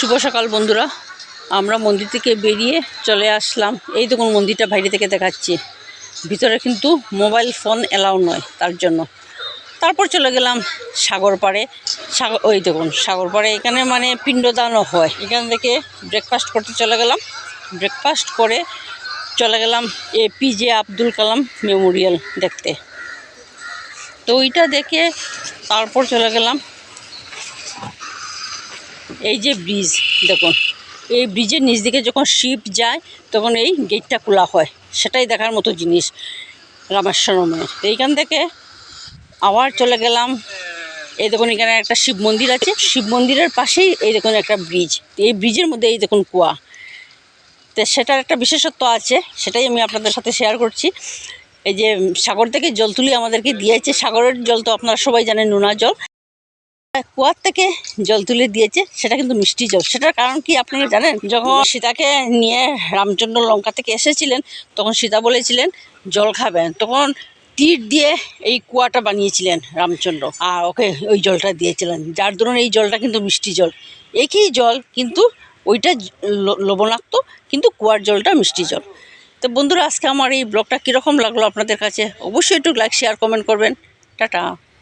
শুভ সকাল বন্ধুরা, আমরা মন্দির থেকে বেরিয়ে চলে আসলাম। এই দেখুন মন্দিরটা বাইরে থেকে দেখাচ্ছি, ভিতরে কিন্তু মোবাইল ফোন এলাও নয় তার জন্য। তারপর চলে গেলাম সাগর পাড়ে। ওই দেখুন সাগর পাড়ে, এখানে মানে পিণ্ডদানও হয়। এখান থেকে ব্রেকফাস্ট করতে চলে গেলাম। ব্রেকফাস্ট করে চলে গেলাম APJ আব্দুল কালাম মেমোরিয়াল দেখতে। তো ওইটা দেখে তারপর চলে গেলাম এই যে ব্রিজ দেখুন, এই ব্রিজের নিচ দিকে যখন শিপ যায় তখন এই গেটটা খোলা হয়, সেটাই দেখার মতো জিনিস রামেশ্বরমের। এইখান থেকে আবার চলে গেলাম, এই দেখুন এখানে একটা শিব মন্দির আছে, শিব মন্দিরের পাশেই এই দেখুন একটা ব্রিজ। এই ব্রিজের মধ্যে এই দেখুন কুয়া। তো সেটার একটা বিশেষত্ব আছে, সেটাই আমি আপনাদের সাথে শেয়ার করছি। এই যে সাগর থেকে জল তুলি আমাদেরকে দিয়েছে, সাগরের জল তো আপনারা সবাই জানেন নোনা জল, কুয়ার থেকে জল তুলে দিয়েছে, সেটা কিন্তু মিষ্টি জল। সেটার কারণ কি আপনারা জানেন? যখন সীতাকে নিয়ে রামচন্দ্র লঙ্কা থেকে এসেছিলেন, তখন সীতা বলেছিলেন জল খাবেন, তখন তীর দিয়ে এই কুয়াটা বানিয়েছিলেন রামচন্দ্র, আর ওকে ওই জলটা দিয়েছিলেন, যার দরুন এই জলটা কিন্তু মিষ্টি জল। একই জল কিন্তু ওইটা লবণাক্ত, কিন্তু কুয়ার জলটা মিষ্টি জল। তো বন্ধুরা, আজকে আমার এই ব্লগটা কীরকম লাগলো আপনাদের কাছে, অবশ্যই একটু লাইক শেয়ার কমেন্ট করবেন। টাটা।